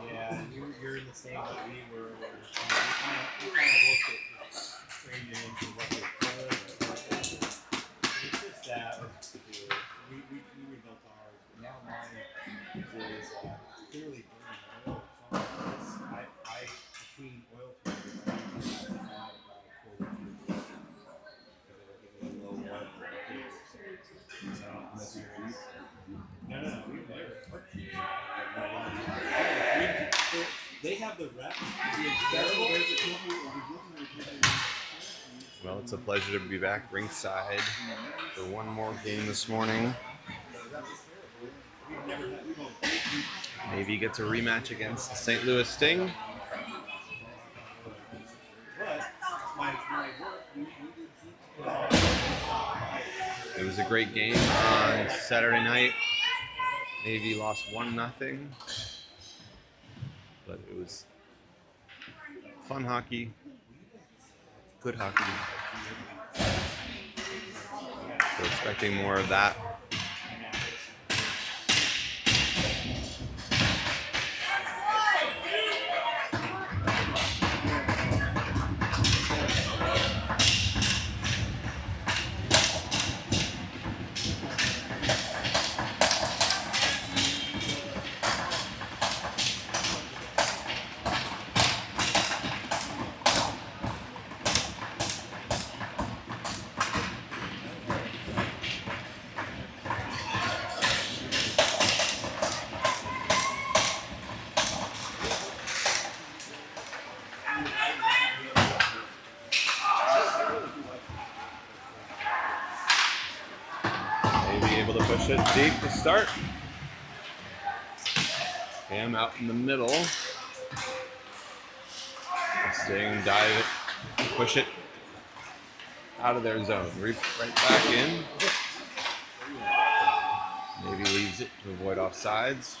Yeah, you're in the same boat we were. We kind of looked at trading into what they could. It's just that we rebuilt ours, but now mine is clearly burning oil. I between oil prices, I had about a quarter to because they were giving me low water. No. We've never. They have the rep. Well, it's a pleasure to be back ringside for one more game this morning. Maybe he gets a rematch against the St. Louis Sting. It was a great game on Saturday night. Navy lost 1-0, but it was fun hockey, good hockey. So expecting more of that. Able to push it deep to start. Cam out in the middle. Sting, dive it, push it out of their zone. Right back in. Maybe leaves it to avoid offsides.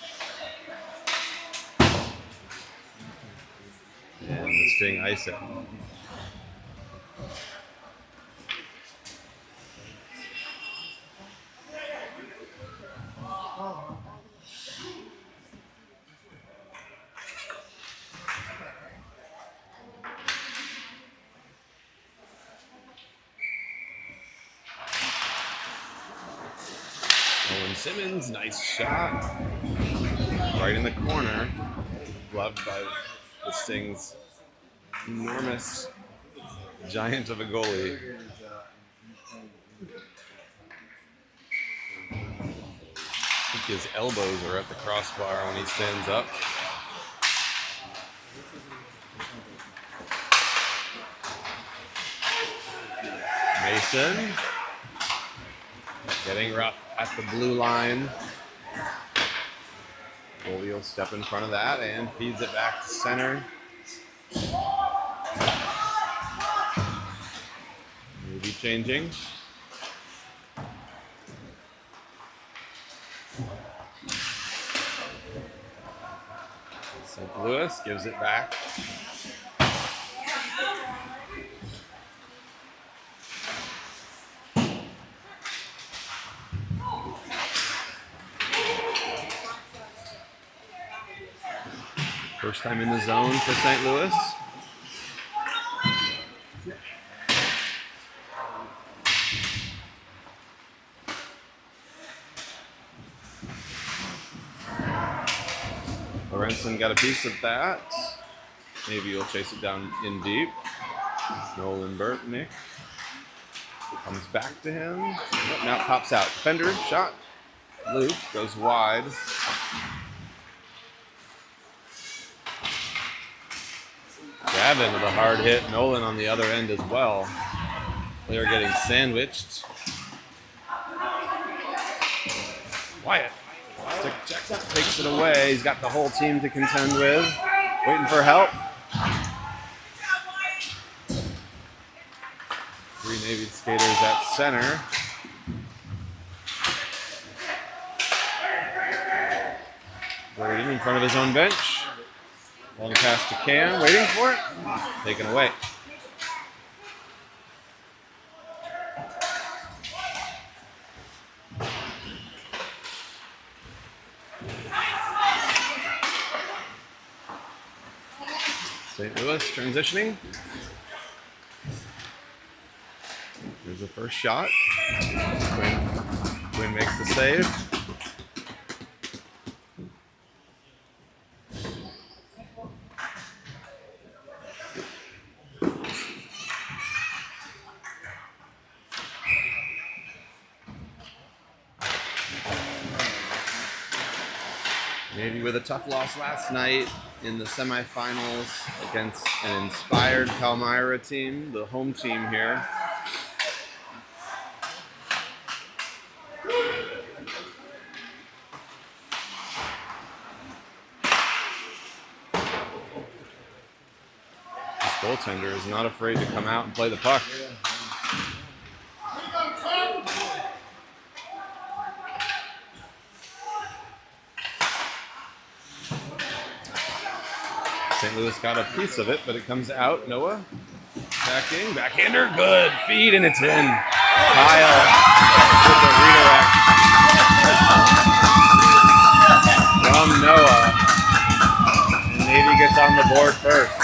And the Sting ice it. Owen Simmons, nice shot. Right in the corner. Gloved by the Sting's enormous giant of a goalie. I think his elbows are at the crossbar when he stands up. Mason getting rough at the blue line. Goalie will step in front of that and feeds it back to center. Maybe changing. St. Louis gives it back. First time in the zone for St. Louis. Lorenzen got a piece of that. Maybe he'll chase it down in deep. Nolan Burtnick. Comes back to him. Nope, now it pops out. Defender, shot. Luke goes wide. Gavin with a hard hit. Nolan on the other end as well. They are getting sandwiched. Wyatt. Stick check, takes it away. He's got the whole team to contend with. Waiting for help. Three Navy skaters at center. Braden in front of his own bench. Long pass to Cam, waiting for it. Taken away. St. Louis transitioning. Here's the first shot. Quinn makes the save. Navy with a tough loss last night in the semifinals against an inspired Palmyra team, the home team here. This goaltender is not afraid to come out and play the puck. St. Louis got a piece of it, but it comes out. Noah attacking, backhander, good feed, and it's in. Kyle with the redirect from Noah. And Navy gets on the board first.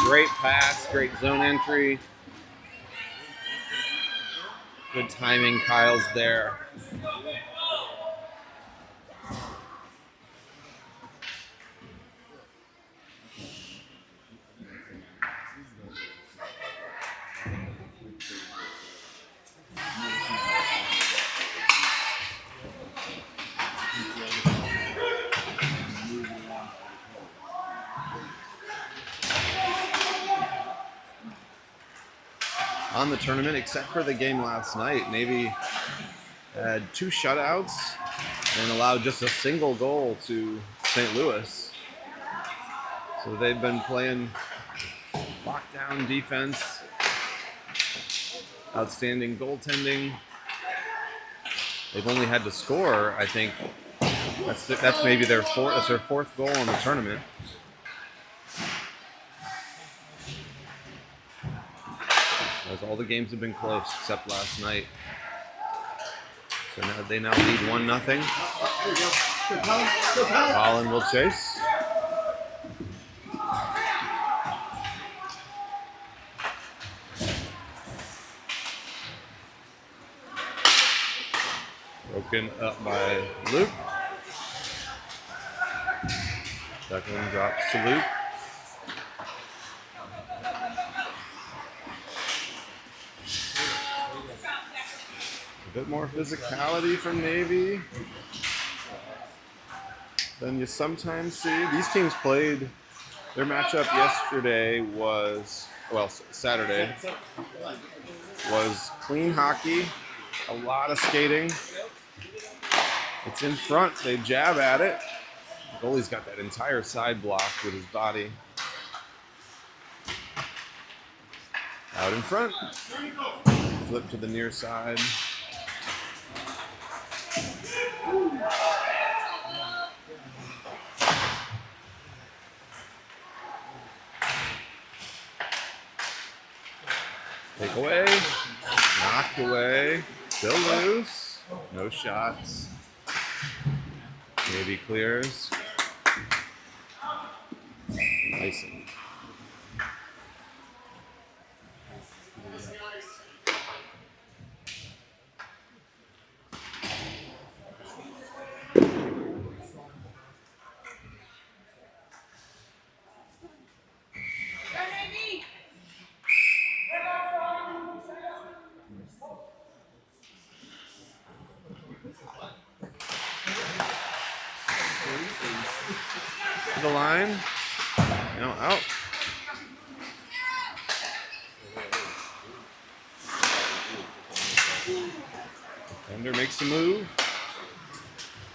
Great pass, great zone entry. Good timing, Kyle's there. On the tournament, except for the game last night, Navy had 2 shutouts and allowed just a single goal to St. Louis. So they've been playing lockdown defense, outstanding goaltending. They've only had to score, I think, that's maybe their fourth goal in the tournament. As all the games have been close except last night. So now they lead 1-0. Colin will chase. Broken up by Luke. Declan drops to Luke. A bit more physicality from Navy than you sometimes see. These teams played, their matchup yesterday was, well, Saturday, was clean hockey, a lot of skating. It's in front, they jab at it. The goalie's got that entire side blocked with his body. Out in front, flip to the near side. Take away, knocked away, still loose, no shots. Navy clears. Icing. the line. Now out. Defender makes the move.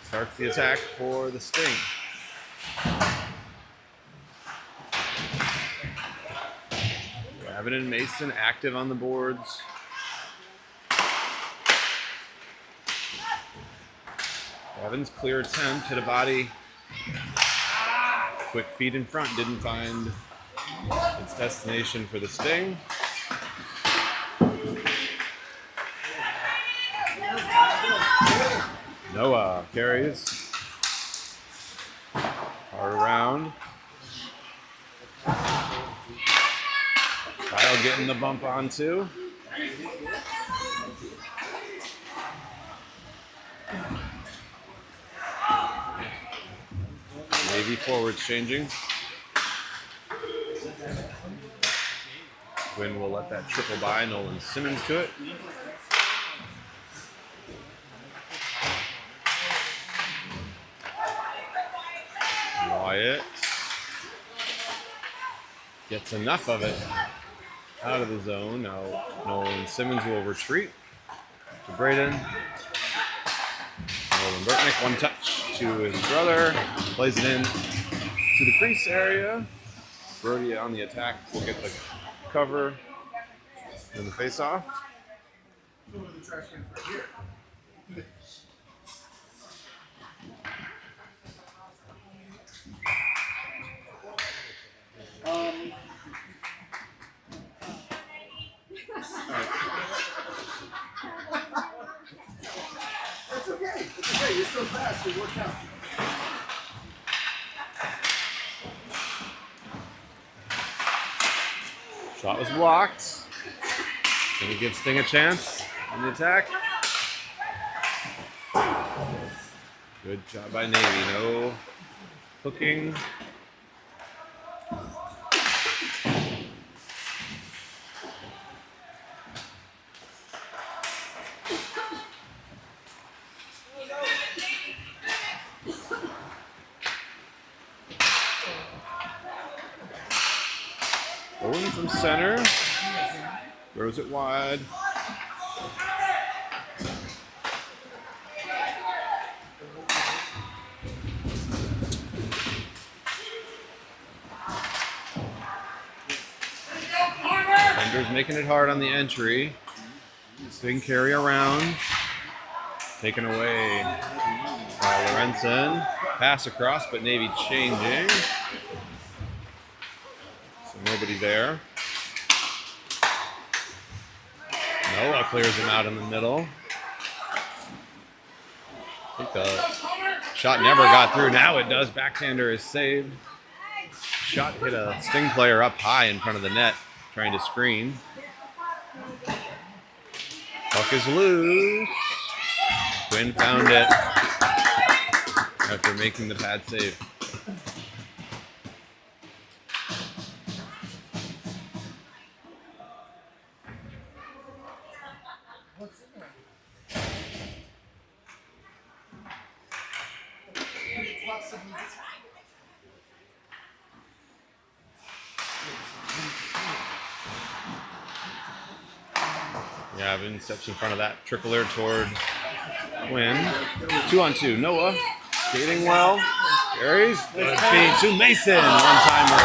Starts the attack for the Sting. Gavin and Mason active on the boards. Gavin's clear attempt hit a body. Quick feed in front, didn't find its destination for the Sting. Noah carries. Hard around. Kyle getting the bump on too. Navy forwards changing. Quinn will let that triple by. Nolan Simmons to it. Wyatt gets enough of it out of the zone. Now Nolan Simmons will retreat to Braden. Nolan Burtnick, one touch to his brother. Plays it in to the crease area. Brody on the attack will get the cover in the face-off. That's okay. It's okay. You're so fast. It worked out. Shot was blocked. Gonna give Sting a chance on the attack. Good job by Navy. No hooking. Owen from center. Throws it wide. Defender's making it hard on the entry. Swing carry around. Taken away by Lorenzen. Pass across, but Navy changing. So nobody there. Noah clears him out in the middle. I think the shot never got through. Now it does. Backhander is saved. Shot hit a Sting player up high in front of the net, trying to screen. Puck is loose. Quinn found it after making the pad save. Gavin steps in front of that tripler toward Quinn. 2-on-2. Noah skating well. Carries. Good feed to Mason. One-timer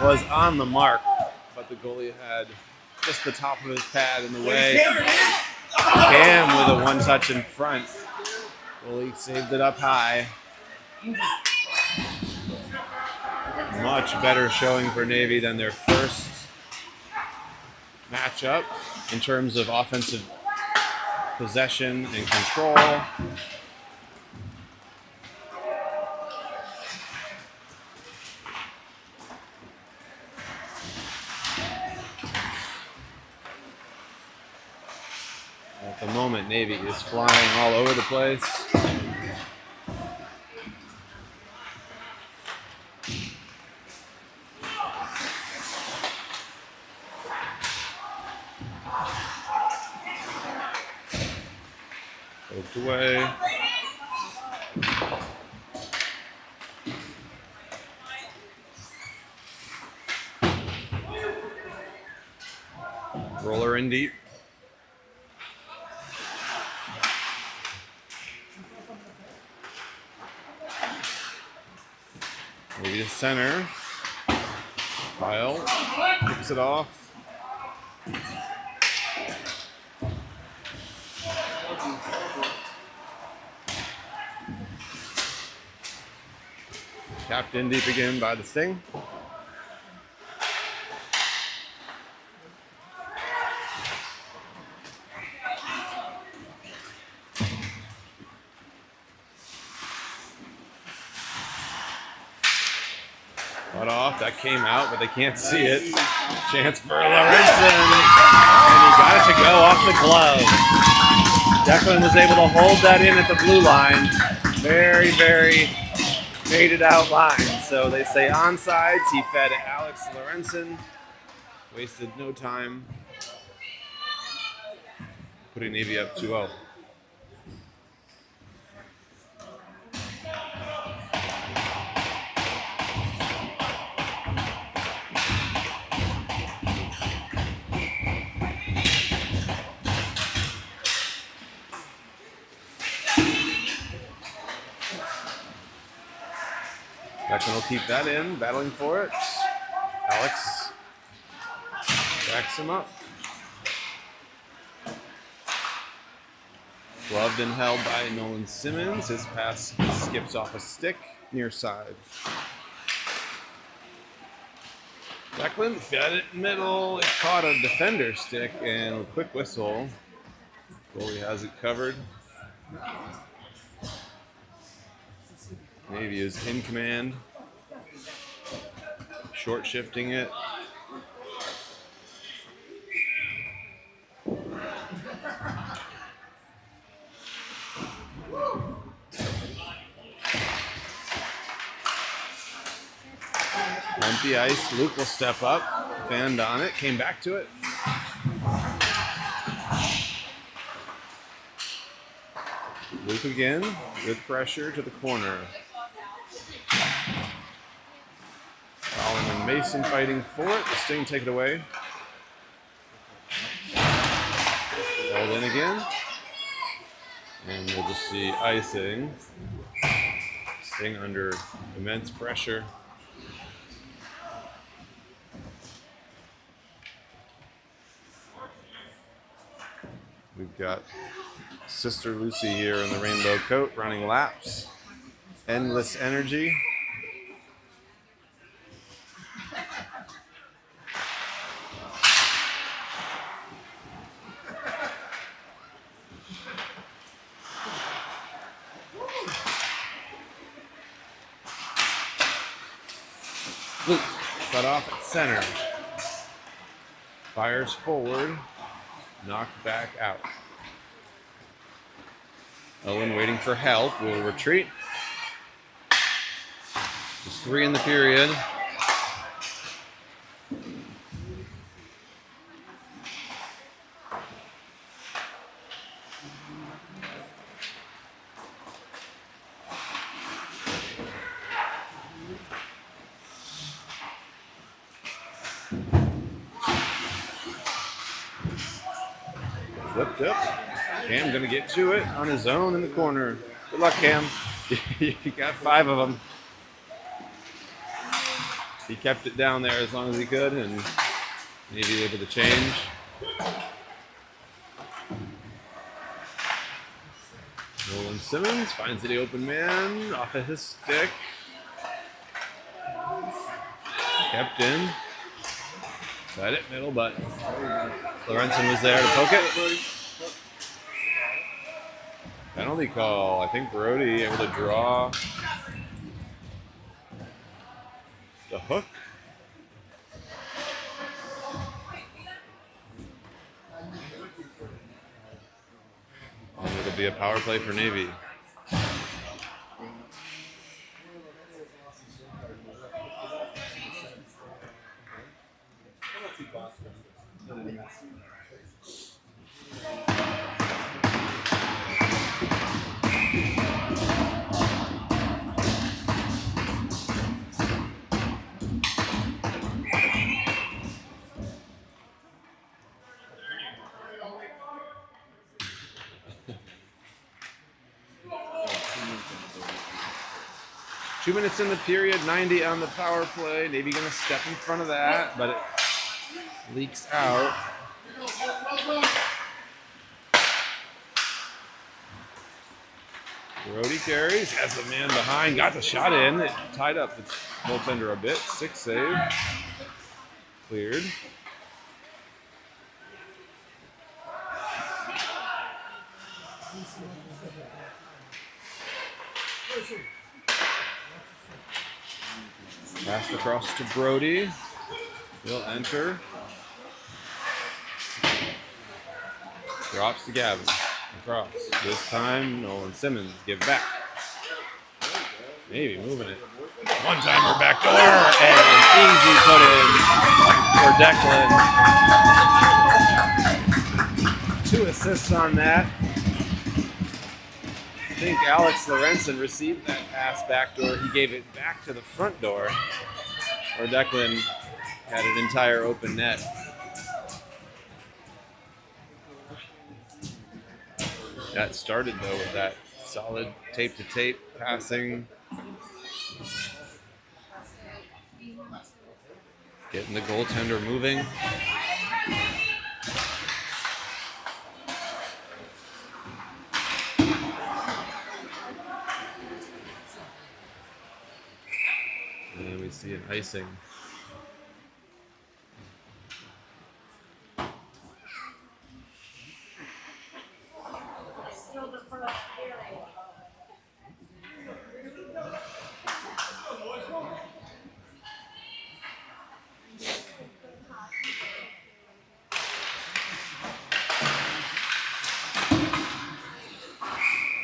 was on the mark, but the goalie had just the top of his pad in the way. Cam with a one-touch in front. Goalie saved it up high. Much better showing for Navy than their first matchup in terms of offensive possession and control. At the moment, Navy is flying all over the place. Poked away. Roller in deep. Maybe to center. Kyle picks it off. Tapped in deep again by the Sting. Cut off. That came out, but they can't see it. Chance for Lorenzen. And he got it to go off the glove. Declan was able to hold that in at the blue line. Very, very faded out line. So they say onside. He fed Alex Lorenzen. Wasted no time. Putting Navy up 2-0. Declan will keep that in, battling for it. Alex backs him up. Gloved and held by Nolan Simmons. His pass skips off a stick near side. Declan fed it middle. It caught a defender stick and a quick whistle. Goalie has it covered. Navy is in command. Short shifting it. Empty ice. Luke will step up. Fanned on it. Came back to it. Luke again with pressure to the corner. Allen and Mason fighting for it. The Sting take it away. Held in again. And we'll just see icing. Sting under immense pressure. We've got Sister Lucy here in the rainbow coat running laps. Endless energy. Luke cut off at center. Fires forward. Knocked back out. Owen waiting for help. Will retreat. Just 3 in the period. Flipped up. Cam gonna get to it on his own in the corner. Good luck, Cam. You got 5 of them. He kept it down there as long as he could, and maybe able to change. Nolan Simmons finds the open man off of his stick. Kept in. Got it middle, but Lorenzen was there to poke it. Penalty call. I think Brody able to draw the hook. And it'll be a power play for Navy. 2 minutes in the period, 90 on the power play. Navy gonna step in front of that, but it leaks out. Brody carries, has a man behind, got the shot in. It tied up the goaltender a bit. 6 save. Cleared. Passed across to Brody. He'll enter. Drops to Gavin. Across. This time, Nolan Simmons give back. Maybe moving it. One timer back door and an easy put in for Declan. 2 assists on that. I think Alex Lorenzen received that pass back door. He gave it back to the front door, where Declan had an entire open net. That started, though, with that solid tape-to-tape passing. Getting the goaltender moving. And we see an icing.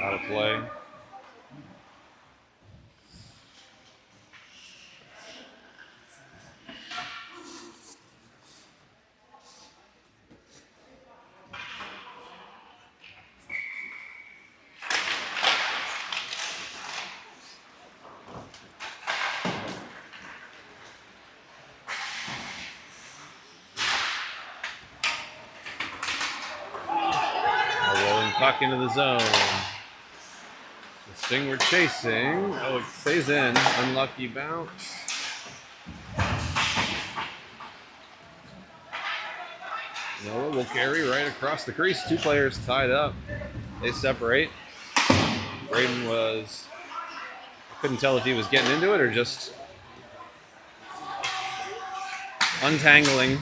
Out of play. A rolling puck into the zone. The Sting we're chasing. Oh, it stays in. Unlucky bounce. Noah will carry right across the crease. 2 players tied up. They separate. Braden was... I couldn't tell if he was getting into it or just untangling.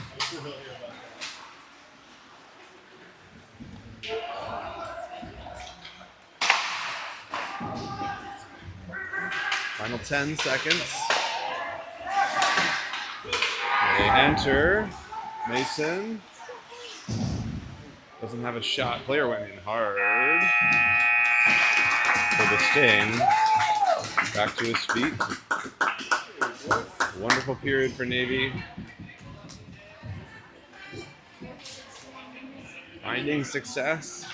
Final 10 seconds. They enter. Mason doesn't have a shot. Player went in hard for the Sting. Back to his feet. Wonderful period for Navy. Finding success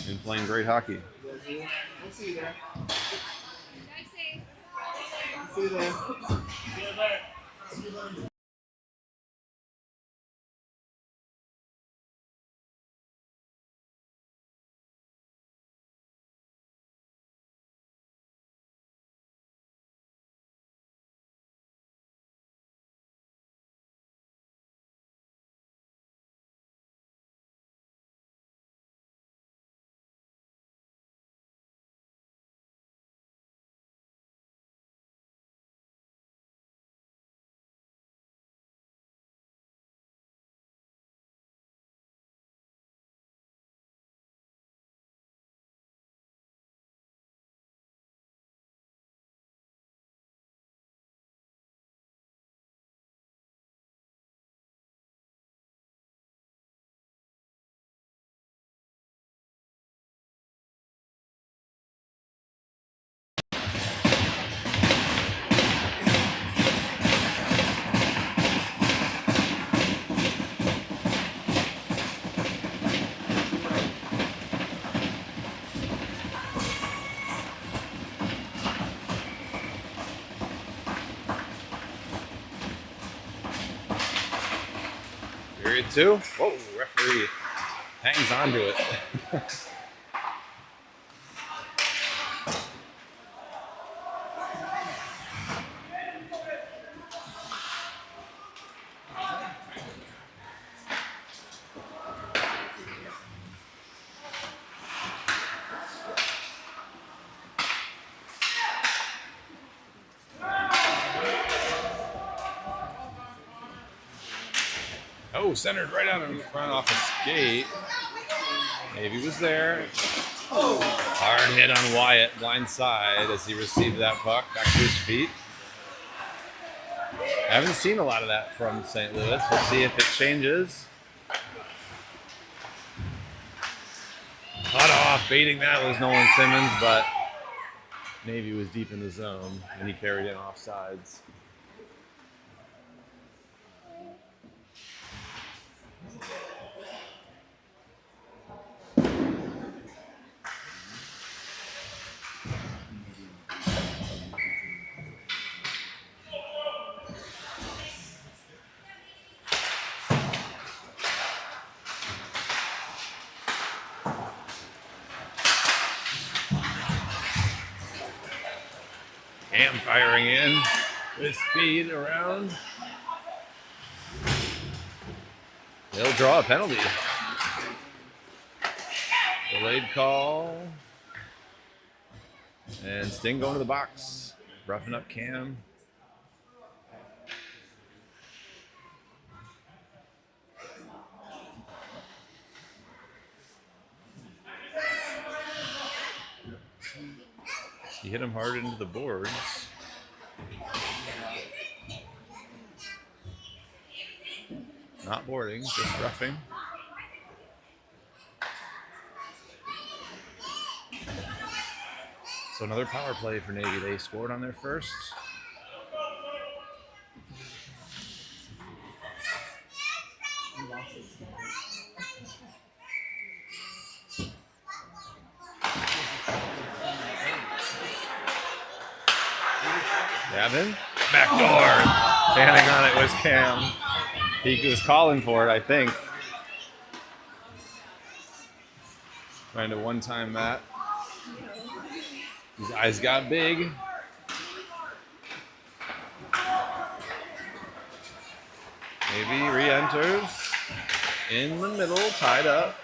and playing great hockey. We'll see you there. See you there. Period 2. Whoa, referee hangs on to it. Oh, centered right out in front off a skate. Navy was there. Hard hit on Wyatt, blind side, as he received that puck back to his feet. I haven't seen a lot of that from St. Louis. We'll see if it changes. Cut off, baiting that was Nolan Simmons, but Navy was deep in the zone, and he carried in offsides. Cam firing in with speed around. They'll draw a penalty. Delayed call. And Sting going to the box. Roughing up Cam. He hit him hard into the boards. Not boarding, just roughing. So another power play for Navy. They scored on their first. Gavin, backdoor. Standing on it was Cam. He was calling for it, I think. Trying to one-time that. His eyes got big. Maybe re-enters. In the middle, tied up.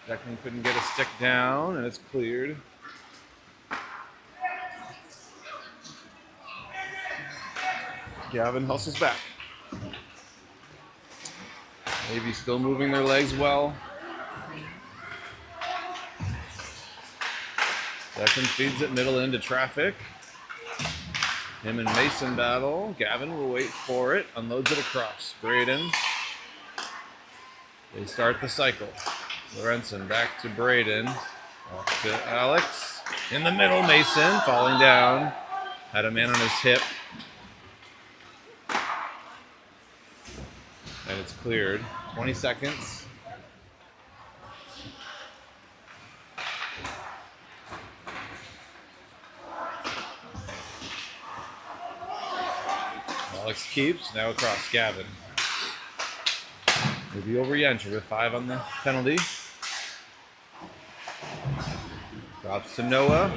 Declan couldn't get a stick down, and it's cleared. Gavin hustles back. Maybe still moving their legs well. Declan feeds it middle into traffic. Him and Mason battle. Gavin will wait for it. Unloads it across. Braden. They start the cycle. Lorenzen back to Braden. Off to Alex. In the middle, Mason falling down. Had a man on his hip. And it's cleared. 20 seconds. Alex keeps. Now across. Gavin. Maybe he'll re-enter with 5 on the penalty. Drops to Noah.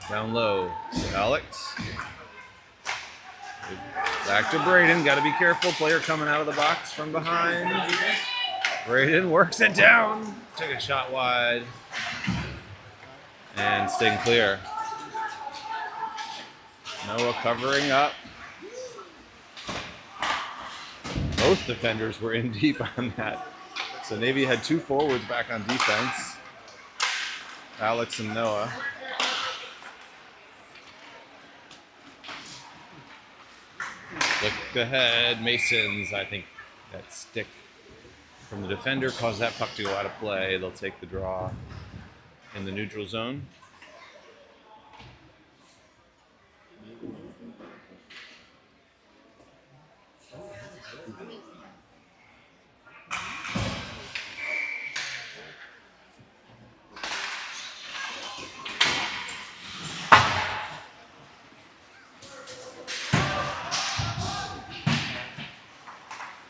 Down low. Alex. Back to Braden. Got to be careful. Player coming out of the box from behind. Braden works it down. Took a shot wide. And Sting clear. Noah covering up. Both defenders were in deep on that. So Navy had 2 forwards back on defense. Alex and Noah. Look ahead, Masons. I think that stick from the defender caused that puck to go out of play. They'll take the draw in the neutral zone.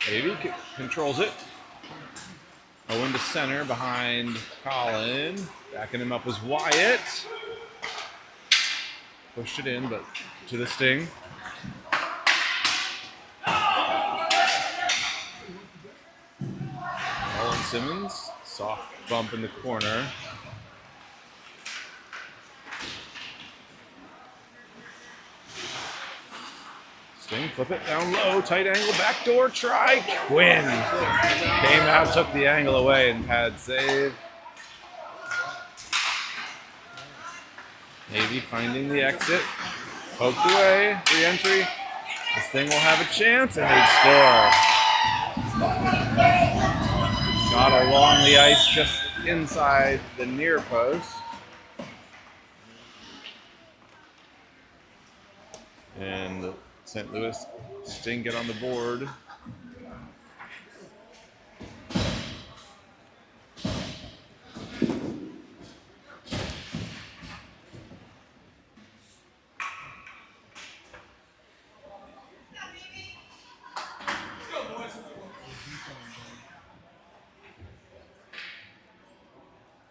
Navy controls it. Owen to center behind Colin. Backing him up was Wyatt. Pushed it in, but to the Sting. Nolan Simmons. Soft bump in the corner. Sting, flip it down low, tight angle, backdoor try. Quinn came out, took the angle away, and pad save. Navy finding the exit, poked away, re-entry. The Sting will have a chance, and they score. Shot along the ice, just inside the near post. And the St. Louis Sting get on the board.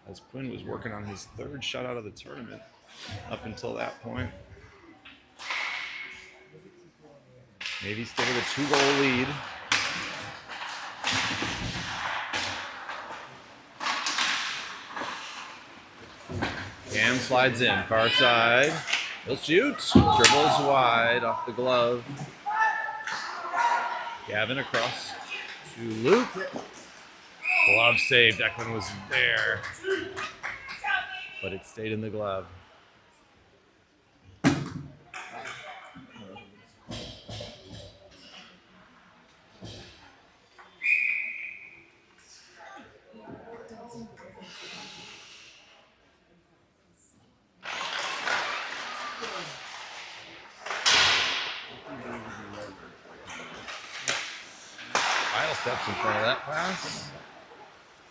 As Quinn was working on his third shutout of the tournament up until that point. Navy still with a 2-goal lead. Cam slides in, far side. He'll shoot. Dribbles wide off the glove. Gavin across to Luke. Glove save. Declan was there, but it stayed in the glove. Kyle steps in front of that pass.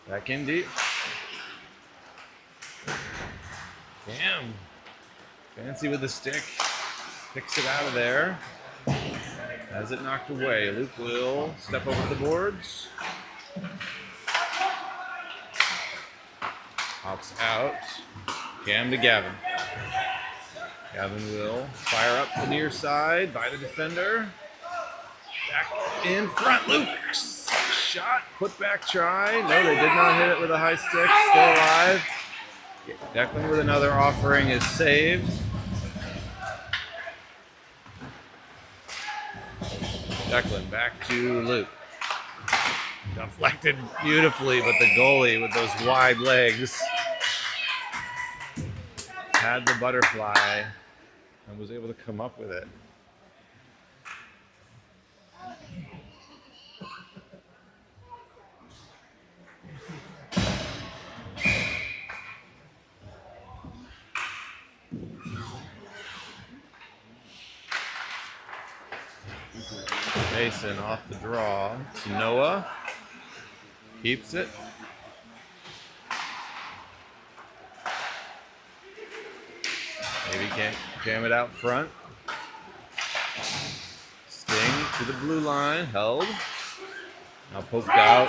Back in deep. Damn. Fancy with the stick. Picks it out of there. Has it knocked away. Luke will step over the boards. Hops out. Cam to Gavin. Gavin will fire up the near side by the defender. Back in front. Luke's shot. Put back try. No, they did not hit it with a high stick. Still alive. Declan with another offering is saved. Declan back to Luke. Deflected beautifully, but the goalie with those wide legs had the butterfly and was able to come up with it. Mason off the draw to Noah. Keeps it. Maybe can't jam it out front. Sting to the blue line. Held. Now poked out.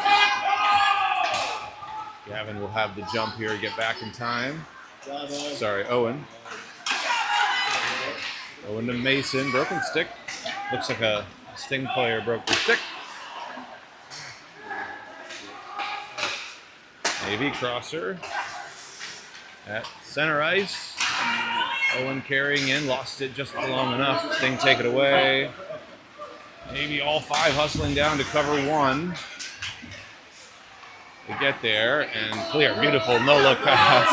Gavin will have the jump here, get back in time. Sorry, Owen. Owen to Mason. Broken stick. Looks like a Sting player broke the stick. Navy crosser at center ice. Owen carrying in, lost it just long enough. Sting take it away. Navy all five hustling down to cover one. They get there and clear. Beautiful no-look pass.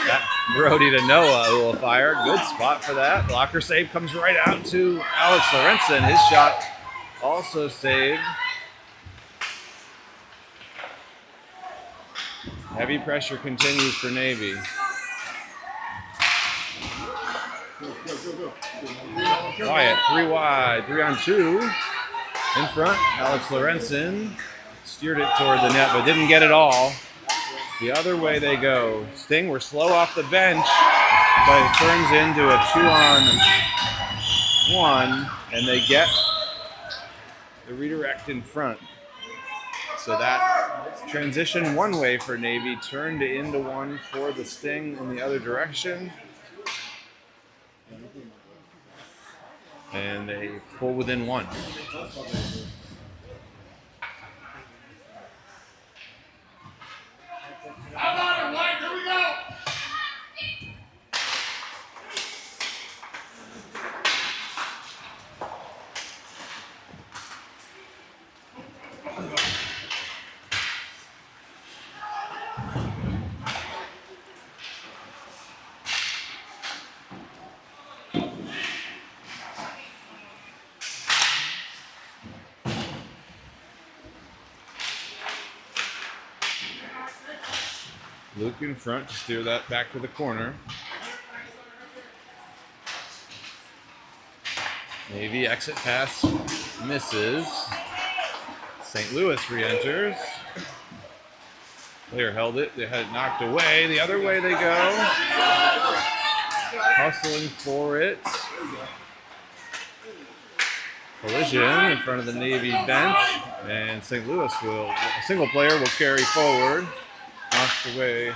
That Brody to Noah who will fire. Good spot for that. Blocker save comes right out to Alex Lorenzen. His shot also saved. Heavy pressure continues for Navy. Wyatt, 3 wide, 3 on 2. In front, Alex Lorenzen steered it toward the net, but didn't get it all. The other way they go. Sting were slow off the bench, but it turns into a 2-on-1, and they get the redirect in front. So that transition one way for Navy turned into one for the Sting in the other direction. And they pull within one. How about it, White? Here we go. Luke in front to steer that back to the corner. Navy exit pass misses. St. Louis re-enters. Player held it. They had it knocked away. The other way they go. Hustling for it. Collision in front of the Navy bench. And St. Louis will, a single player will carry forward. Knocked away.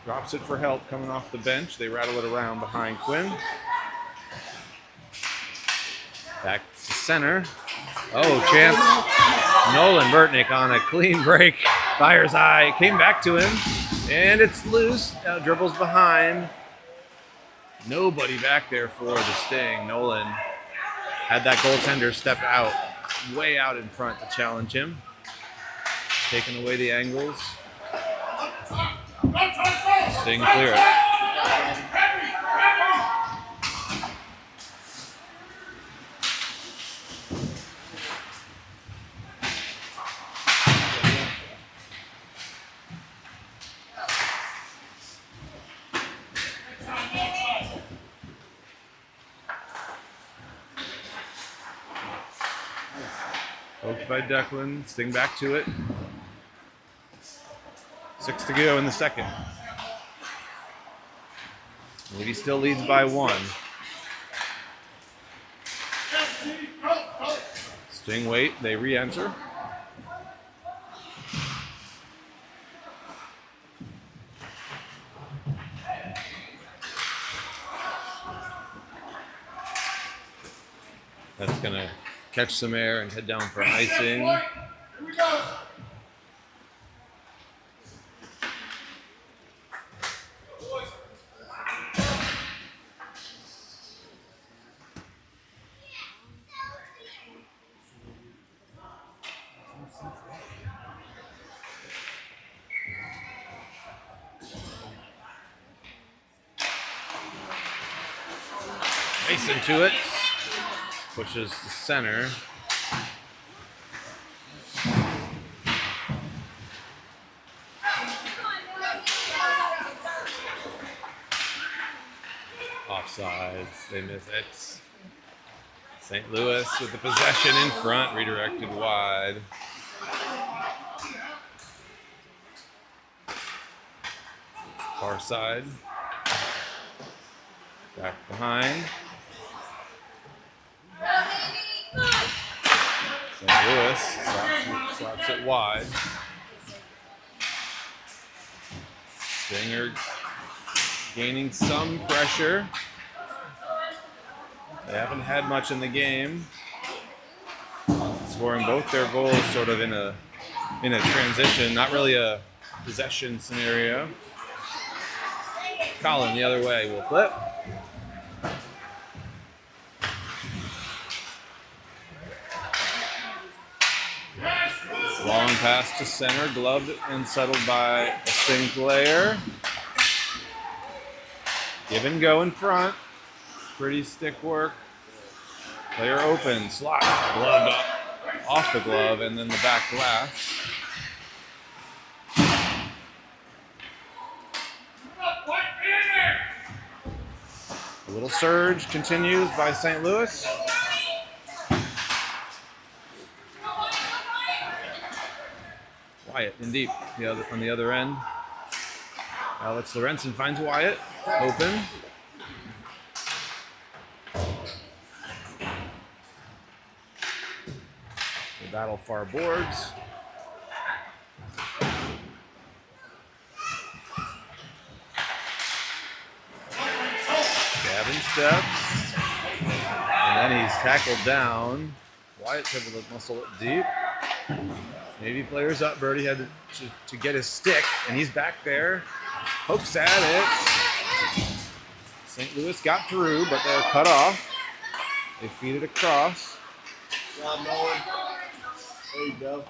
Drops it for help coming off the bench. They rattle it around behind Quinn. Back to center. Oh, chance. Nolan Burtnick on a clean break. Fires high. Came back to him. And it's loose. Now dribbles behind. Nobody back there for the Sting. Nolan had that goaltender step out, way out in front to challenge him. Taking away the angles. Sting clear it. Poked by Declan. Sting back to it. 6 to go in the second. Navy still leads by 1. Sting wait. They re-enter. That's going to catch some air and head down for icing. Here we go. Mason to it. Pushes to center. Offsides. They miss it. St. Louis with the possession in front. Redirected wide. Far side. Back behind. St. Louis slaps it wide. Stinger gaining some pressure. They haven't had much in the game. Scoring both their goals sort of in a transition, not really a possession scenario. Colin the other way will flip. Long pass to center, gloved and settled by a Sting player. Give and go in front. Pretty stick work. Player open, slot, gloved up, off the glove, and then the back glass. A little surge continues by St. Louis. Wyatt in deep on the other end. Alex Lorenzen finds Wyatt open. They battle far boards. Gavin steps. And then he's tackled down. Wyatt's able to muscle it deep. Navy players up. Birdie had to get his stick, and he's back there. Pokes at it. St. Louis got through, but they're cut off. They feed it across. Rob Nolan. There you go.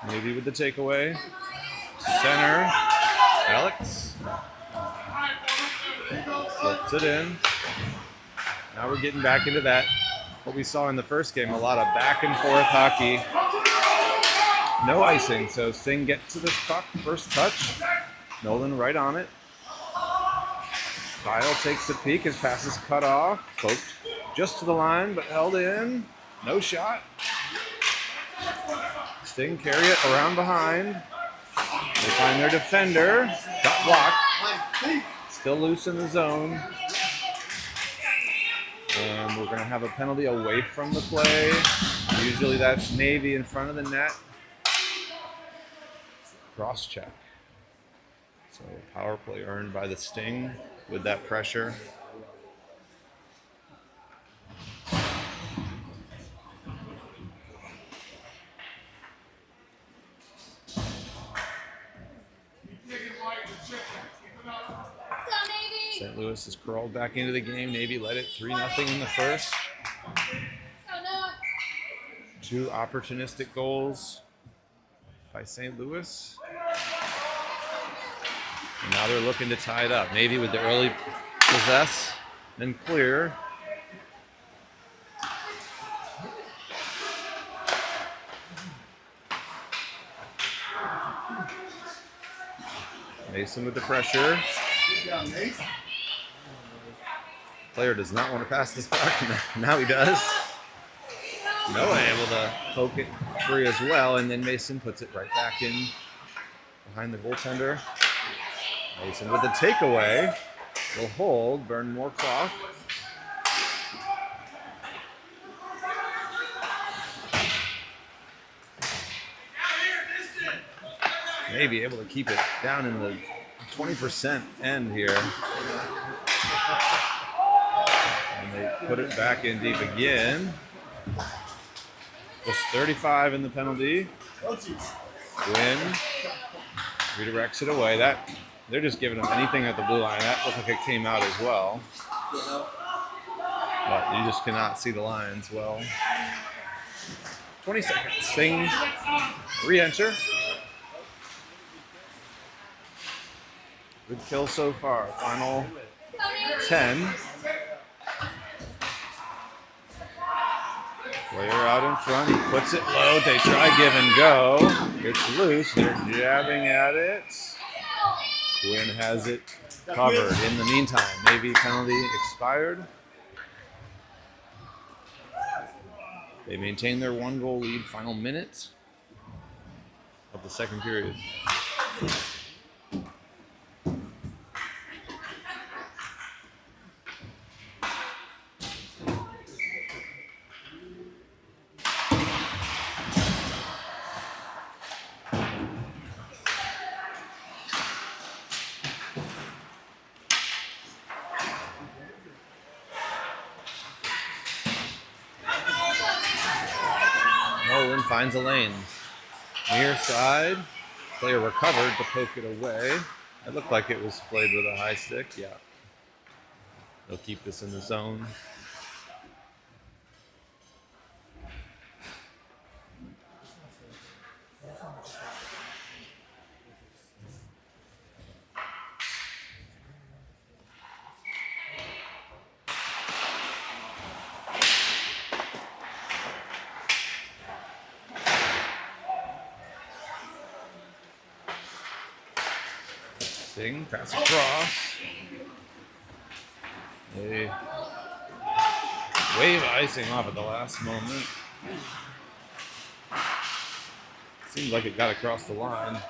Navy with the takeaway. Center. Alex. Flips it in. Now we're getting back into that, what we saw in the first game, a lot of back and forth hockey. No icing, so Sting gets to this puck. First touch. Nolan right on it. Kyle takes a peek. His pass is cut off. Poked just to the line, but held in. No shot. Sting carry it around behind. They find their defender. Got blocked. Still loose in the zone. And we're going to have a penalty away from the play. Usually that's Navy in front of the net. Cross check. So power play earned by the Sting with that pressure. St. Louis has crawled back into the game. Navy led it 3-0 in the first. 2 opportunistic goals by St. Louis. And now they're looking to tie it up. Navy with the early possess, then clear. Mason with the pressure. Player does not want to pass this puck. Now he does. Noah able to poke it free as well, and then Mason puts it right back in behind the goaltender. Mason with the takeaway. Will hold, burn more clock. Maybe able to keep it down in the 20% end here. And they put it back in deep again. Just 35 in the penalty. Win. Redirects it away. They're just giving him anything at the blue line. That looked like it came out as well. But you just cannot see the lines well. 20 seconds. Sting re-enter. Good kill so far. Final 10. Player out in front. He puts it low. They try give and go. It's loose. They're jabbing at it. Quinn has it covered. In the meantime, Navy penalty expired. They maintain their 1-goal lead. Final minute of the second period. Nolan finds a lane. Near side. Player recovered to poke it away. It looked like it was played with a high stick. Yeah. They'll keep this in the zone. Sting, pass across. They wave icing off at the last moment. Seems like it got across the line.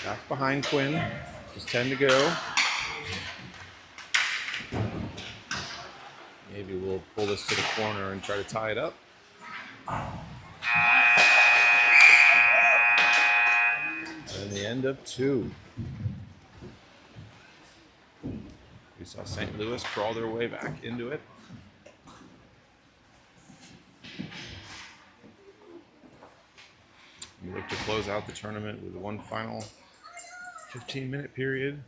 Back behind Quinn. Just 10 to go. Maybe we'll pull this to the corner and try to tie it up. And the end of 2. We saw St. Louis crawl their way back into it. We look to close out the tournament with one final 15-minute period.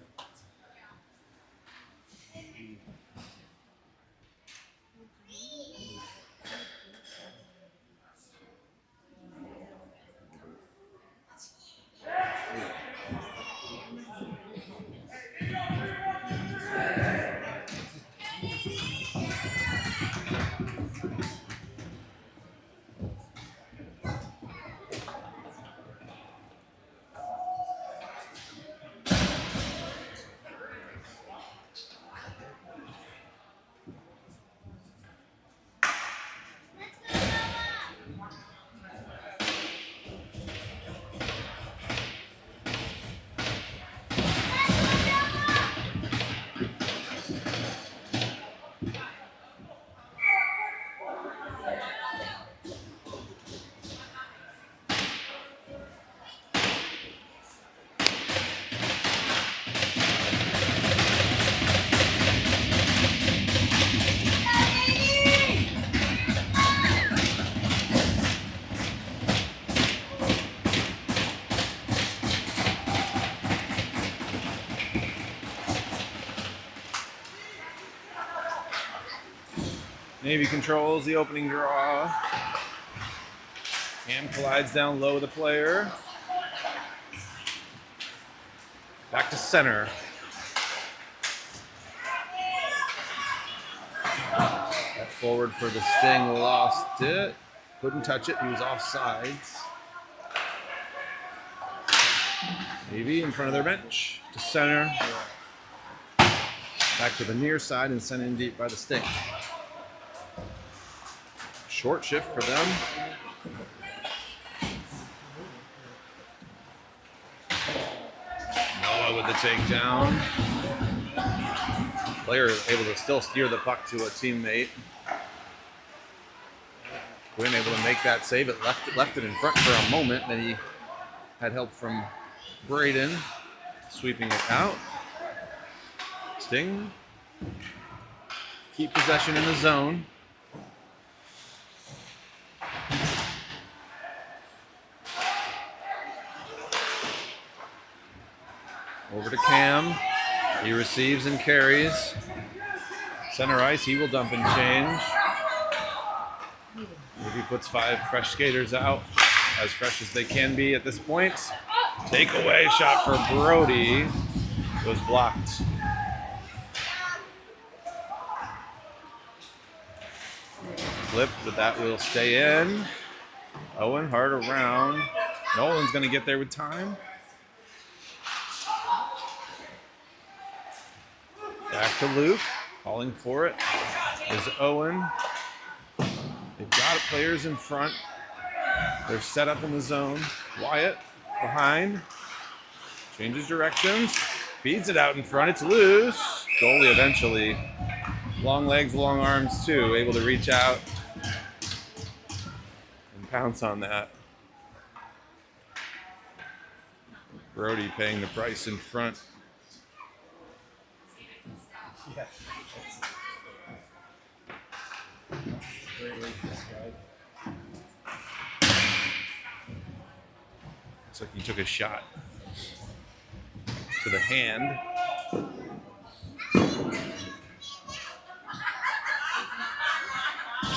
Navy controls the opening draw. Cam collides down low with the player. Back to center. That forward for the Sting, lost it. Couldn't touch it, he was offsides. Navy in front of their bench. To center. Back to the near side and sent in deep by the Sting. Short shift for them. Noah with the takedown. Player able to still steer the puck to a teammate. Quinn able to make that save. It left it in front for a moment. Then he had help from Braden, sweeping it out. Sting keep possession in the zone. Over to Cam. He receives and carries. Center ice, he will dump and change. Maybe puts 5 fresh skaters out, as fresh as they can be at this point. Takeaway shot for Brody was blocked. Flipped, but that will stay in. Owen hard around. Nolan's going to get there with time. Back to Luke, calling for it is Owen. They've got players in front. They're set up in the zone. Wyatt behind. Changes directions. Feeds it out in front. It's loose. Goalie eventually. Long legs, long arms too. Able to reach out and pounce on that. Brody paying the price in front. Yeah. Great way to describe. Looks like he took a shot to the hand.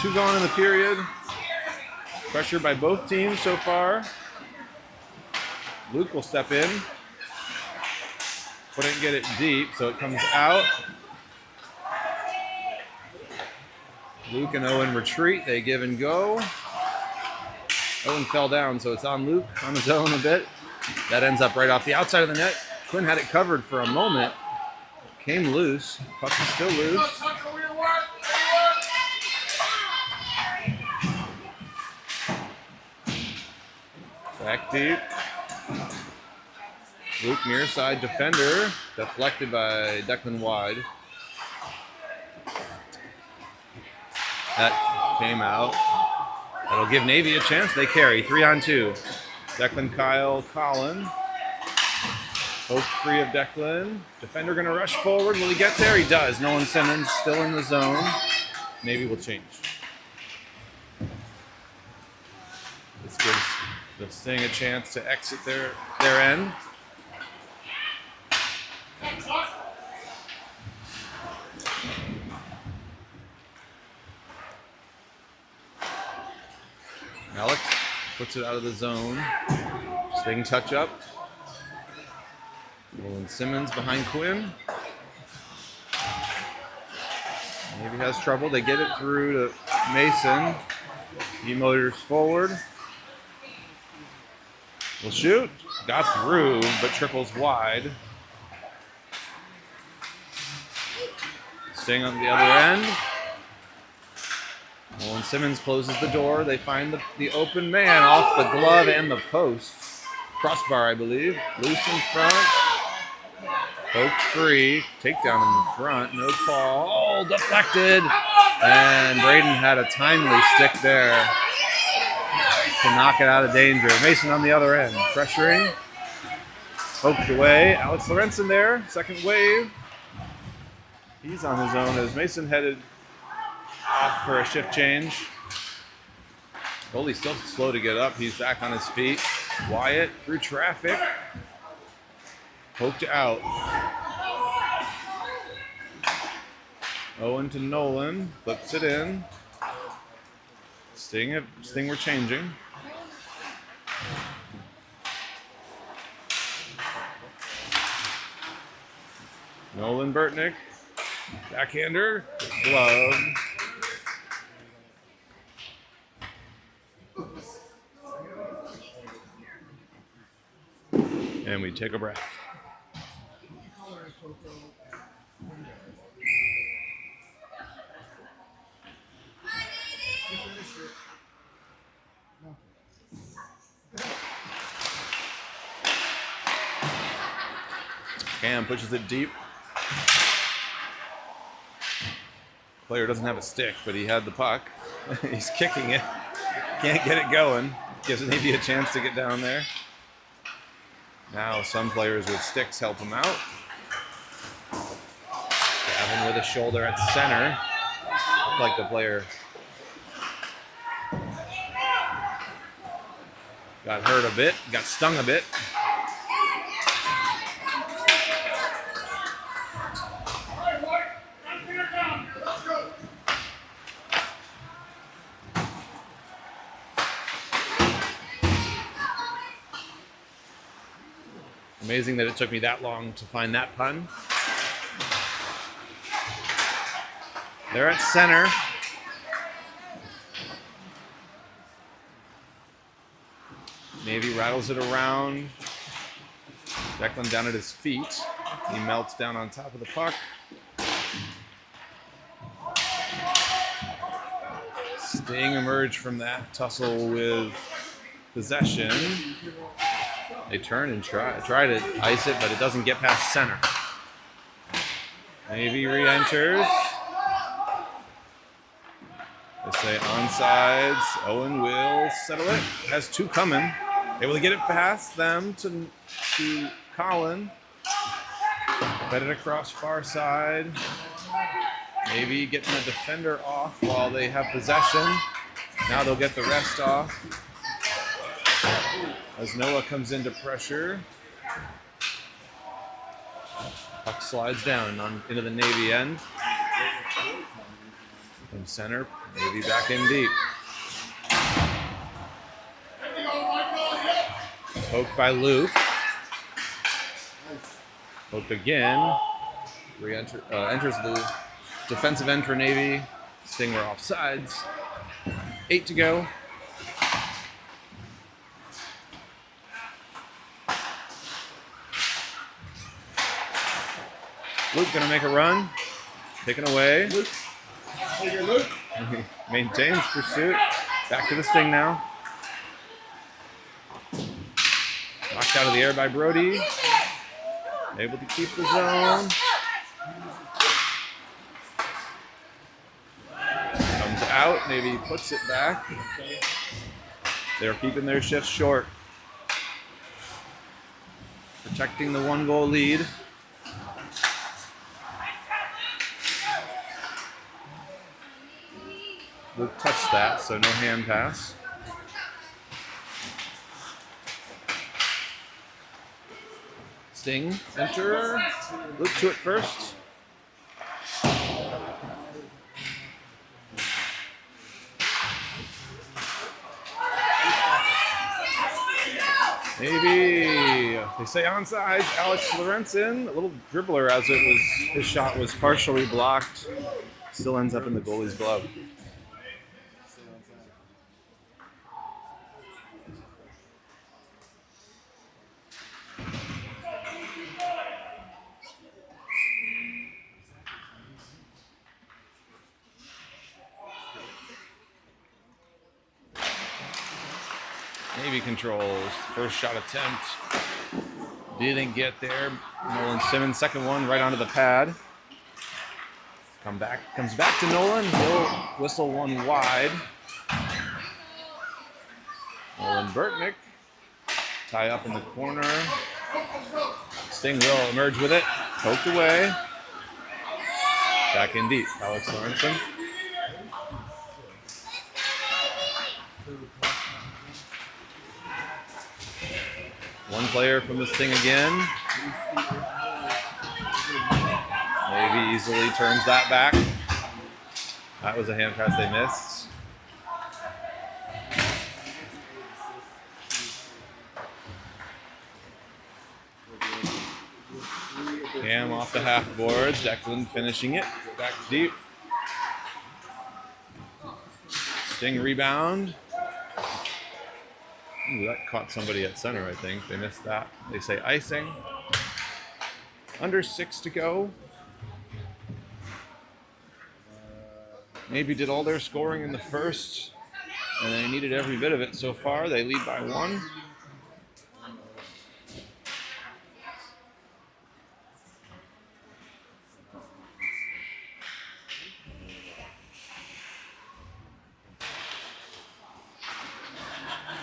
Two gone in the period. Pressure by both teams so far. Luke will step in. Couldn't get it deep, so it comes out. Luke and Owen retreat. They give and go. Owen fell down, so it's on Luke on his own a bit. That ends up right off the outside of the net. Quinn had it covered for a moment. Came loose. Puck is still loose. Back deep. Luke near side defender. Deflected by Declan Wide. That came out. That'll give Navy a chance. They carry 3-on-2. Declan, Kyle, Colin. Poked free of Declan. Defender going to rush forward. Will he get there? He does. Nolan Simmons still in the zone. Navy will change. This gives the Sting a chance to exit their end. Alex puts it out of the zone. Sting touch up. Nolan Simmons behind Quinn. Maybe has trouble. They get it through to Mason. He motors forward. Will shoot. Got through, but trickles wide. Sting on the other end. Nolan Simmons closes the door. They find the open man off the glove and the post. Crossbar, I believe. Loose in front. Poked free. Takedown in the front. No call. Oh, deflected. And Braden had a timely stick there to knock it out of danger. Mason on the other end. Pressuring. Poked away. Alex Lorenzen there. Second wave. He's on his own as Mason headed off for a shift change. Goalie's still slow to get up. He's back on his feet. Wyatt through traffic. Poked out. Owen to Nolan. Flips it in. Sting we're changing. Nolan Burtnick. Backhander. Glove. And we take a breath. Cam pushes it deep. Player doesn't have a stick, but he had the puck. He's kicking it. Can't get it going. Gives Navy a chance to get down there. Now some players with sticks help him out. Gavin with a shoulder at center. Looked like the player got hurt a bit, got stung a bit. Amazing that it took me that long to find that pun. They're at center. Navy rattles it around. Declan down at his feet. He melts down on top of the puck. Sting emerged from that tussle with possession. They turn and try to ice it, but it doesn't get past center. Navy re-enters. They say onside. Owen will settle it. Has two coming. Able to get it past them to Colin. Fed it across far side. Maybe getting the defender off while they have possession. Now they'll get the rest off. As Noah comes into pressure. Puck slides down into the Navy end. From center, Navy back in deep. Poked by Luke. Poked again. Enters the defensive end for Navy. Sting were offsides. 8 to go. Luke gonna make a run. Taken away. Luke. Hey, Luke. Maintains pursuit. Back to the Sting now. Knocked out of the air by Brody. Able to keep the zone. Comes out. Maybe puts it back. They're keeping their shifts short. Protecting the 1-goal lead. Luke touched that, so no hand pass. Sting, enter. Luke to it first. Maybe they say onside. Alex Lorenzen, a little dribbler as it was. His shot was partially blocked. Still ends up in the goalie's glove. Navy controls. First shot attempt. Didn't get there. Nolan Simmons, second one right onto the pad. Comes back to Nolan. He'll whistle one wide. Nolan Burtnick. Tie up in the corner. Sting will emerge with it. Poked away. Back in deep. Alex Lorenzen. One player from the Sting again. Maybe easily turns that back. That was a hand pass they missed. Cam off the half boards. Declan finishing it. Back deep. Sting rebound. Ooh, that caught somebody at center, I think. They missed that. They say icing. Under 6 to go. Navy did all their scoring in the first, and they needed every bit of it so far. They lead by 1.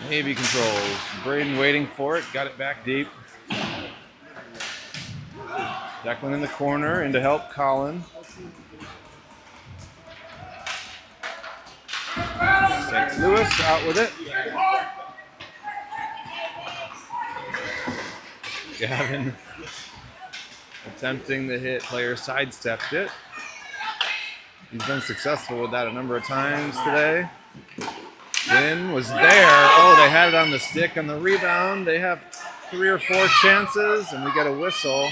Navy controls. Braden waiting for it. Got it back deep. Declan in the corner. In to help Colin. St. Louis out with it. Gavin attempting the hit. Player sidestepped it. He's been successful with that a number of times today. Win was there. Oh, they had it on the stick on the rebound. They have 3 or 4 chances, and we get a whistle.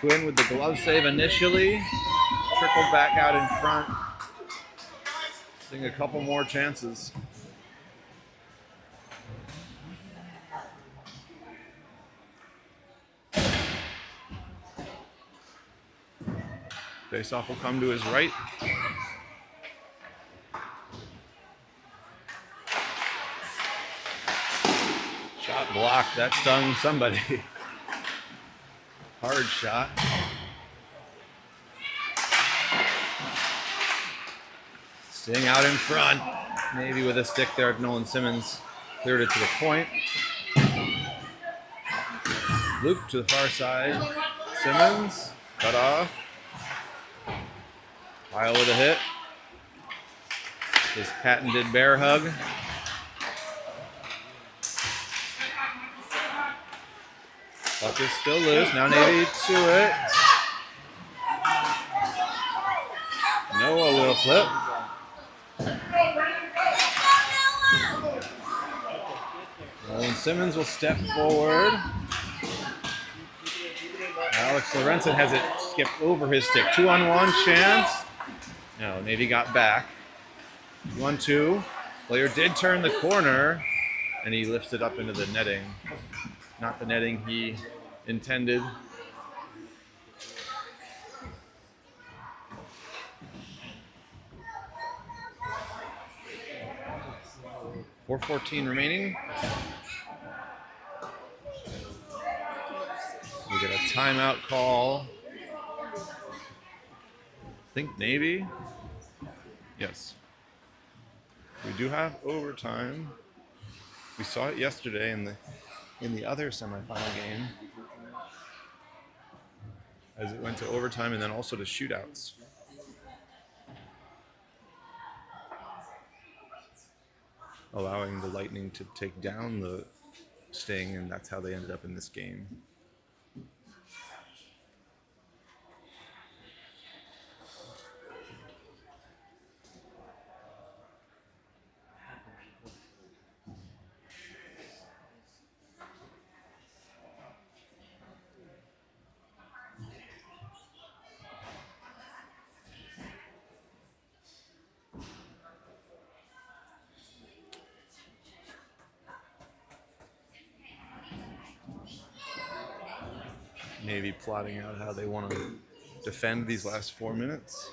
Quinn with the glove save initially. Trickled back out in front. Seeing a couple more chances. Faceoff will come to his right. Shot blocked. That stung somebody. Hard shot. Sting out in front. Maybe with a stick there. Nolan Simmons cleared it to the point. Luke to the far side. Simmons cut off. Kyle with a hit. His patented bear hug. Puck is still loose. Now Navy to it. Noah will flip. Nolan Simmons will step forward. Alex Lorenzen has it skip over his stick. 2-on-1 chance. No, Navy got back. 1-2. Player did turn the corner, and he lifts it up into the netting. Not the netting he intended. .4:14 remaining. We get a timeout call. I think Navy. Yes. We do have overtime. We saw it yesterday in the other semifinal game, as it went to overtime and then also to shootouts. Allowing the Lightning to take down the Sting, and that's how they ended up in this game. Navy plotting out how they want to defend these last 4 minutes.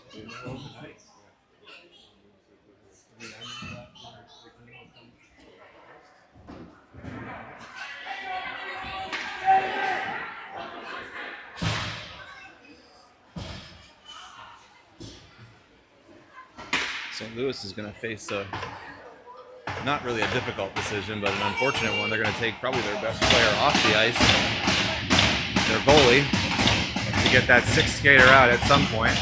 St. Louis is going to face not really a difficult decision, but an unfortunate one. They're going to take probably their best player off the ice, their goalie, to get that sixth skater out at some point.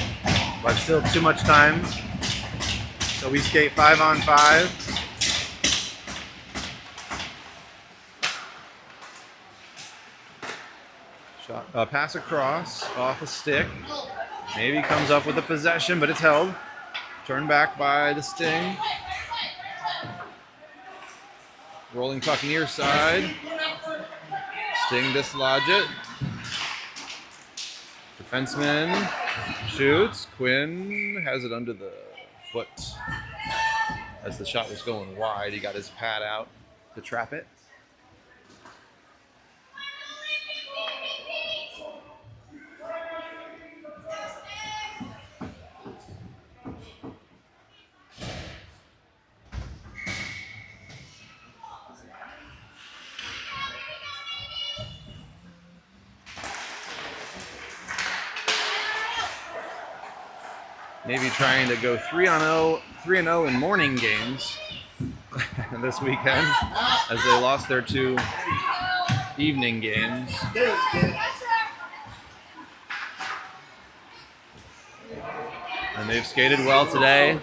But still too much time. So we skate 5-on-5. Shot, pass across, off a stick. Navy comes up with a possession, but it's held. Turned back by the Sting. Rolling puck near side. Sting dislodge it. Defenseman shoots. Quinn has it under the foot. As the shot was going wide, he got his pad out to trap it. Maybe trying to go 3-0 in morning games this weekend as they lost their 2 evening games. And they've skated well today.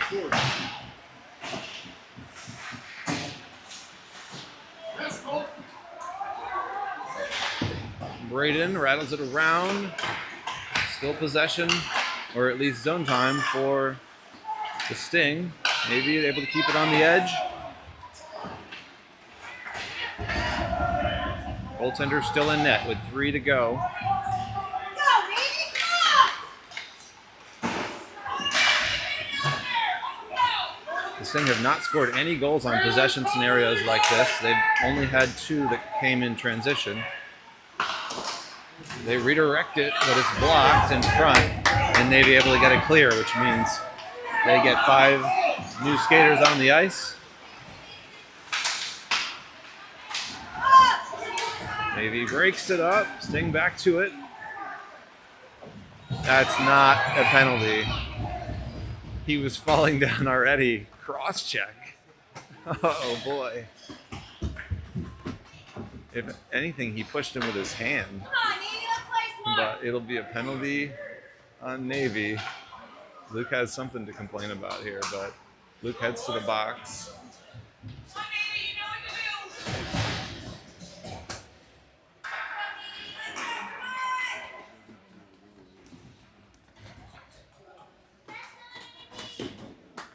Braden rattles it around. Still possession, or at least zone time for the Sting. Maybe able to keep it on the edge. Goaltender still in net with 3 to go. The Sting have not scored any goals on possession scenarios like this. They've only had 2 that came in transition. They redirect it, but it's blocked in front, and they'd be able to get it clear, which means they get 5 new skaters on the ice. Navy breaks it up, Sting back to it. That's not a penalty. He was falling down already. Cross check. Oh boy. If anything, he pushed him with his hand. But it'll be a penalty on Navy. Luke has something to complain about here, but Luke heads to the box.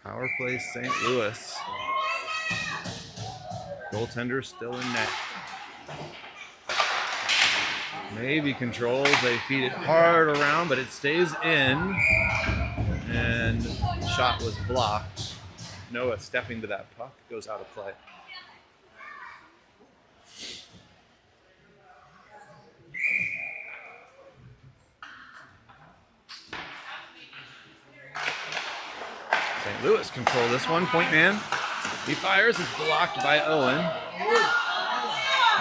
Power play St. Louis. Goaltender still in net. Navy controls, they feed it hard around, but it stays in. And the shot was blocked. Noah stepping to that puck goes out of play. St. Louis control this one. Point man. He fires. It's blocked by Owen.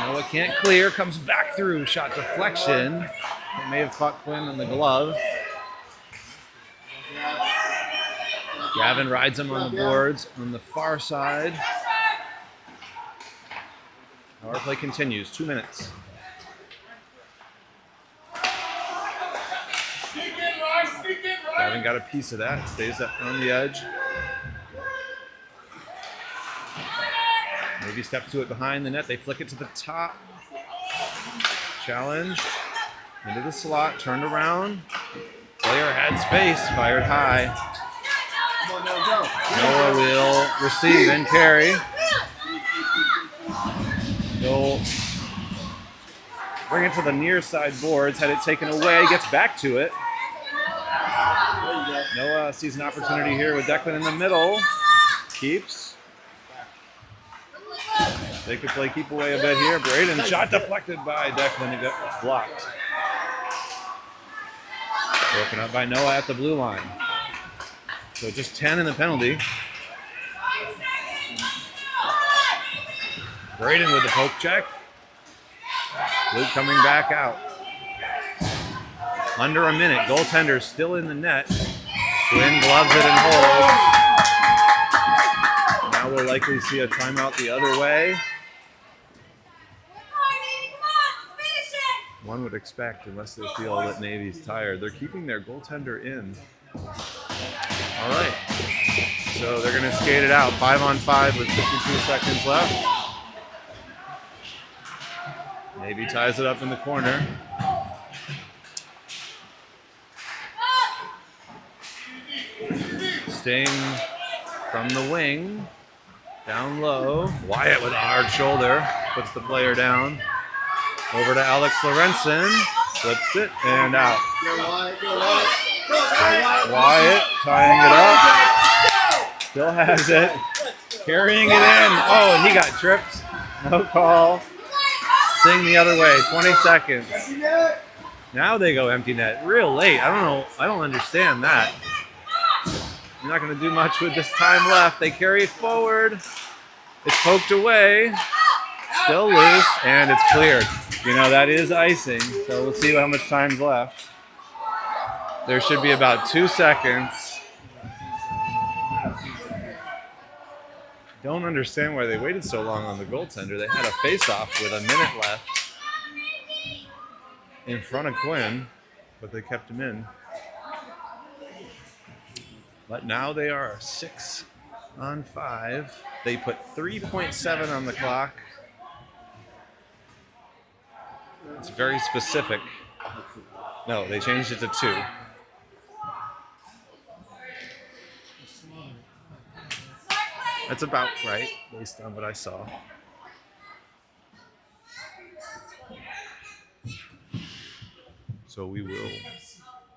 Noah can't clear. Comes back through. Shot deflection. It may have caught Quinn on the glove. Gavin rides him on the boards on the far side. Power play continues. 2 minutes. Gavin got a piece of that. Stays up on the edge. Maybe steps to it behind the net. They flick it to the top. Challenge. Into the slot. Turned around. Player had space. Fired high. Noah will receive and carry. They'll bring it to the near side boards. Had it taken away. Gets back to it. Noah sees an opportunity here with Declan in the middle. Keeps. They could play keep away a bit here. Braden shot deflected by Declan. It gets blocked. Broken up by Noah at the blue line. So just 10 in the penalty. Braden with the poke check. Luke coming back out. Under a minute. Goaltender still in the net. Quinn gloves it and holds. Now we'll likely see a timeout the other way. One would expect, unless they feel that Navy's tired. They're keeping their goaltender in. All right. So they're going to skate it out. 5-on-5 with 52 seconds left. Navy ties it up in the corner. Sting from the wing. Down low. Wyatt with a hard shoulder. Puts the player down. Over to Alex Lorenzen. Flips it and out. Wyatt tying it up. Still has it. Carrying it in. Oh, and he got tripped. No call. Sting the other way. 20 seconds. Now they go empty net. Real late. I don't know. I don't understand that. You're not going to do much with this time left. They carry it forward. It's poked away. Still loose. And it's cleared. You know, that is icing. So we'll see how much time's left. There should be about 2 seconds. Don't understand why they waited so long on the goaltender. They had a face-off with a minute left in front of Quinn, but they kept him in. But now they are 6 on 5. They put 3.7 on the clock. It's very specific. No, they changed it to 2. That's about right, based on what I saw. So we will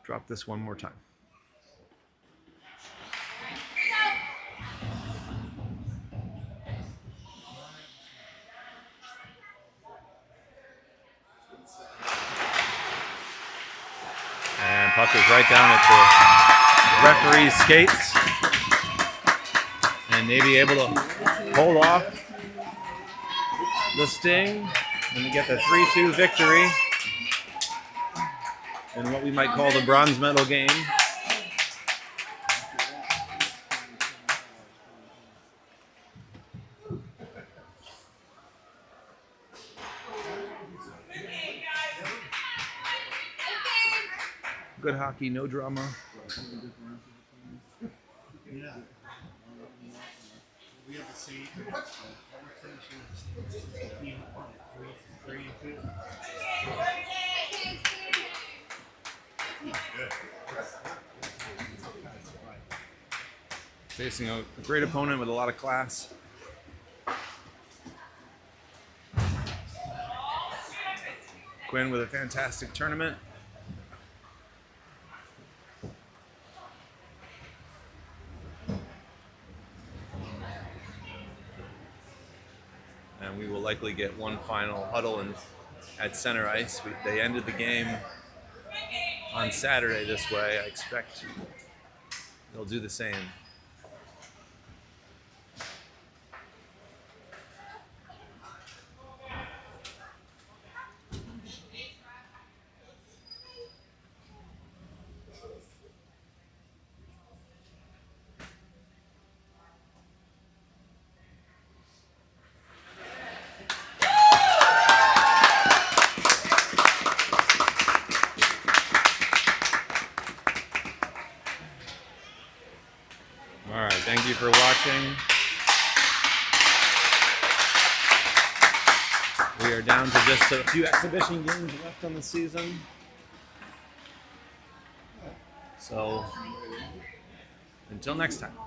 drop this one more time. And puck is right down at the referee's skates. And maybe able to hold off the Sting and get the 3-2 victory in what we might call the bronze medal game. Good hockey, no drama. Yeah. We have the same. Three and 2. Facing a great opponent with a lot of class. Quinn with a fantastic tournament. And we will likely get one final huddle at center ice. They ended the game on Saturday this way. I expect they'll do the same. All right, thank you for watching. We are down to just a few exhibition games left on the season. So, until next time.